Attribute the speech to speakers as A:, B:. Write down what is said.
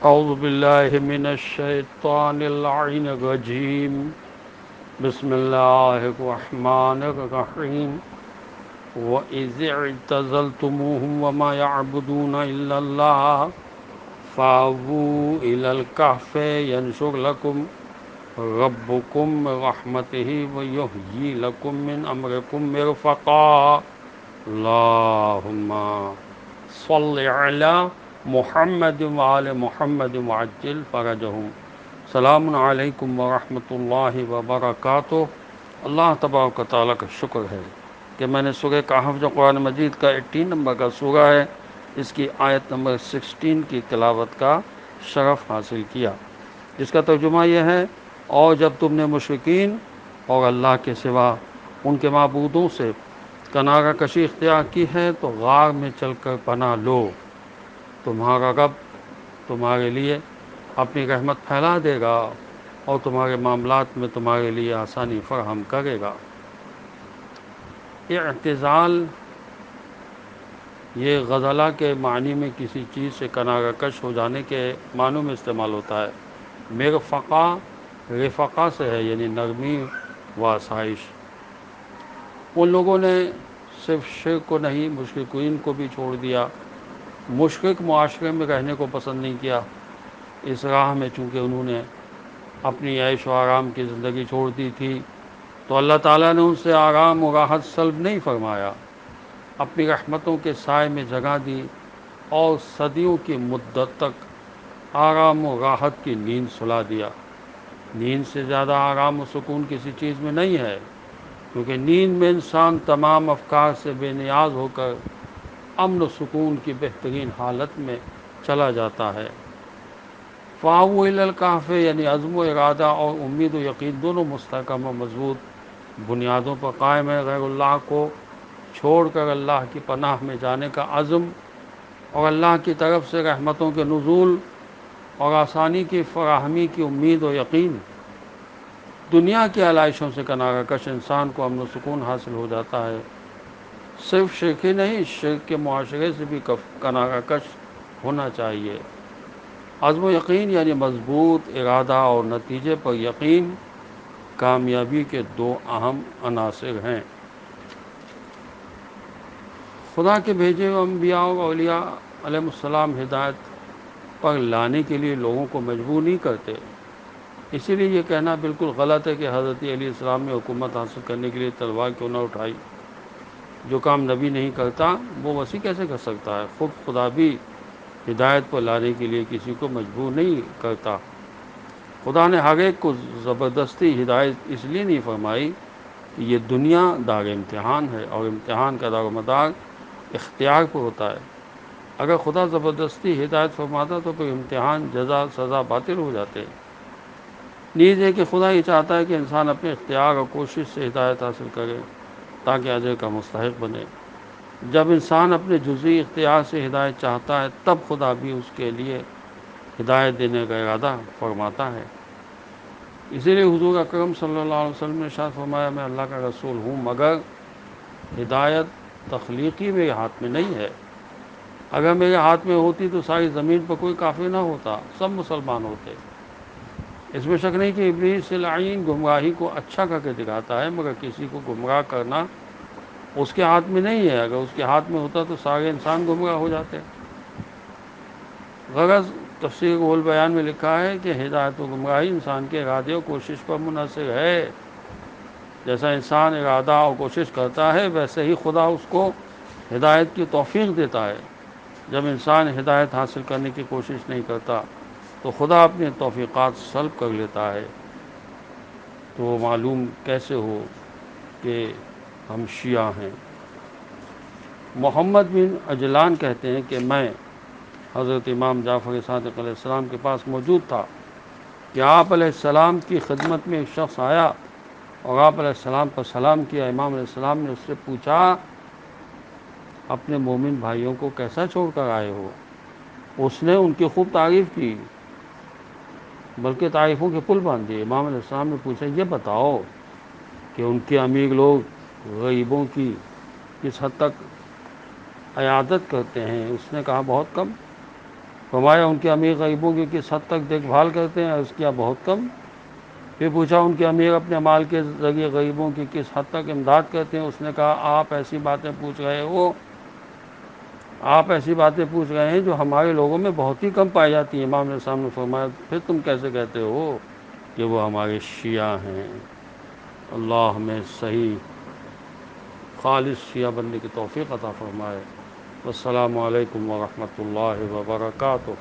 A: اعوذ باللہ من الشیطان اللعین الرجیم بسم اللہ الرحمن الرحیم وَإِذِ اعْتَزَلْتُمُوهُمْ وَمَا يَعْبُدُونَ إِلَّا اللَّهَ فَأْوُوا إِلَى الْكَهْفِ يَنشُرْ لَكُمْ رَبُّكُمْ مِنْ رَحْمَتِهِ وَيُحْيِي لَكُمْ مِنْ أَمْرِكُمْ مِرْفَقًا اللهم صل على محمد وآل محمد وعجل فرجهم سلام علیکم ورحمۃ اللہ وبرکاتہ۔ اللہ تبارک و تعالیٰ کا شکر ہے کہ میں نے سورہ کہف جو قرآن مجید کا 18 نمبر کا سورہ ہے، اس کی آیت نمبر 16 کی تلاوت کا شرف حاصل کیا، جس کا ترجمہ یہ ہے: اور جب تم نے مشرکین اور اللہ کے سوا ان کے معبودوں سے کنارہ کشی اختیار کی ہے تو غار میں چل کر پناہ لو، تمہارا رب تمہارے لیے اپنی رحمت پھیلا دے گا اور تمہارے معاملات میں تمہارے لیے آسانی فراہم کرے گا۔ اعتزال یہ غزلہ کے معنی میں کسی چیز سے کنارہ کش ہو جانے کے معنوں میں استعمال ہوتا ہے۔ مرفقہ رفقہ سے ہے، یعنی نرمی و آسائش۔ ان لوگوں نے صرف شرک کو نہیں، مشرکین کو بھی چھوڑ دیا۔ مشرک معاشرے میں رہنے کو پسند نہیں کیا، اس راہ میں چونکہ انہوں نے اپنی عیش و آرام کی زندگی چھوڑ دی تھی، تو اللہ تعالیٰ نے ان سے آرام و راحت سلب نہیں فرمایا، اپنی رحمتوں کے سائے میں جگہ دی اور صدیوں کی مدت تک آرام و راحت کی نیند سلا دیا۔ نیند سے زیادہ آرام و سکون کسی چیز میں نہیں ہے، کیونکہ نیند میں انسان تمام افکار سے بے نیاز ہو کر امن و سکون کی بہترین حالت میں چلا جاتا ہے۔ فَأَوُّوا إِلَى الْكَهْفِ یعنی عزم و ارادہ اور امید و یقین دونوں مستحکم و مضبوط بنیادوں پر قائم ہے۔ غیر اللہ کو چھوڑ کر اللہ کی پناہ میں جانے کا عزم اور اللہ کی طرف سے رحمتوں کے نزول اور آسانی کی فراہمی کی امید و یقین، دنیا کی علائشوں سے کنارہ کش انسان کو امن و سکون حاصل ہو جاتا ہے۔ صرف شرک ہی نہیں، شرک کے معاشرے سے بھی کنارہ کش ہونا چاہیے۔ عزم و یقین یعنی مضبوط ارادہ اور نتیجے پر یقین کامیابی کے دو اہم عناصر ہیں۔ خدا کے بھیجے ہوئے انبیاء اور اولیاء علیہ السلام ہدایت پر لانے کے لیے لوگوں کو مجبور نہیں کرتے، اسی لیے یہ کہنا بالکل غلط ہے کہ حضرت علیہ السلام نے حکومت حاصل کرنے کے لیے تلوار کیوں نہ اٹھائی۔ جو کام نبی نہیں کرتا وہ وسیع کیسے کر سکتا ہے؟ خود خدا بھی ہدایت پر لانے کے لیے کسی کو مجبور نہیں کرتا۔ خدا نے ہر ایک کو زبردستی ہدایت اس لیے نہیں فرمائی کہ یہ دنیا دار امتحان ہے اور امتحان کا دار و مدار اختیار پر ہوتا ہے۔ اگر خدا زبردستی ہدایت فرماتا تو پھر امتحان، جزا، سزا باطل ہو جاتے۔ نیز ہے کہ خدا یہ چاہتا ہے کہ انسان اپنے اختیار اور کوشش سے ہدایت حاصل کرے تاکہ اجر کا مستحق بنے۔ جب انسان اپنے جزوی اختیار سے ہدایت چاہتا ہے تب خدا بھی اس کے لیے ہدایت دینے کا ارادہ فرماتا ہے۔ اسی لیے حضور اکرم صلی اللہ علیہ وسلم نے ارشاد فرمایا: میں اللہ کا رسول ہوں مگر ہدایت تخلیقی میرے ہاتھ میں نہیں ہے۔ اگر میرے ہاتھ میں ہوتی تو ساری زمین پر کوئی کافر نہ ہوتا، سب مسلمان ہوتے۔ اس میں شک نہیں کہ ابلیس لعین گمراہی کو اچھا کر کے دکھاتا ہے، مگر کسی کو گمراہ کرنا اس کے ہاتھ میں نہیں ہے۔ اگر اس کے ہاتھ میں ہوتا تو سارے انسان گمراہ ہو جاتے۔ غرض تفسیر رول بیان میں لکھا ہے کہ ہدایت و گمراہی انسان کے ارادے اور کوشش پر منحصر ہے۔ جیسا انسان ارادہ اور کوشش کرتا ہے ویسے ہی خدا اس کو ہدایت کی توفیق دیتا ہے۔ جب انسان ہدایت حاصل کرنے کی کوشش نہیں کرتا تو خدا اپنی توفیقات سلب کر لیتا ہے۔ تو معلوم کیسے ہو کہ ہم شیعہ ہیں؟ محمد بن عجلان کہتے ہیں کہ میں حضرت امام جعفر صادق علیہ السلام کے پاس موجود تھا کہ آپ علیہ السلام کی خدمت میں ایک شخص آیا اور آپ علیہ السلام پر سلام کیا۔ امام علیہ السلام نے اس سے پوچھا: اپنے مومن بھائیوں کو کیسا چھوڑ کر آئے ہو؟ اس نے ان کی خوب تعریف کی، بلکہ تعریفوں کے پل باندھ دیے۔ امام علیہ السلام نے پوچھا: یہ بتاؤ کہ ان کے امیر لوگ غریبوں کی کس حد تک عیادت کرتے ہیں؟ اس نے کہا: بہت کم۔ فرمایا ان کے امیر غریبوں کی کس حد تک دیکھ بھال کرتے ہیں؟ عرض کیا بہت کم۔ پھر پوچھا ان کے امیر اپنے مال کے ذریعے غریبوں کی کس حد تک امداد کرتے ہیں؟ اس نے کہا آپ ایسی باتیں پوچھ رہے ہو، آپ ایسی باتیں پوچھ رہے ہیں جو ہمارے لوگوں میں بہت ہی کم پائی جاتی ہیں۔ امام نے سامنے فرمایا پھر تم کیسے کہتے ہو کہ وہ ہمارے شیعہ ہیں؟ اللہ ہمیں صحیح خالص شیعہ بننے کی توفیق عطا فرمائے۔ والسلام علیکم ورحمۃ اللہ وبرکاتہ۔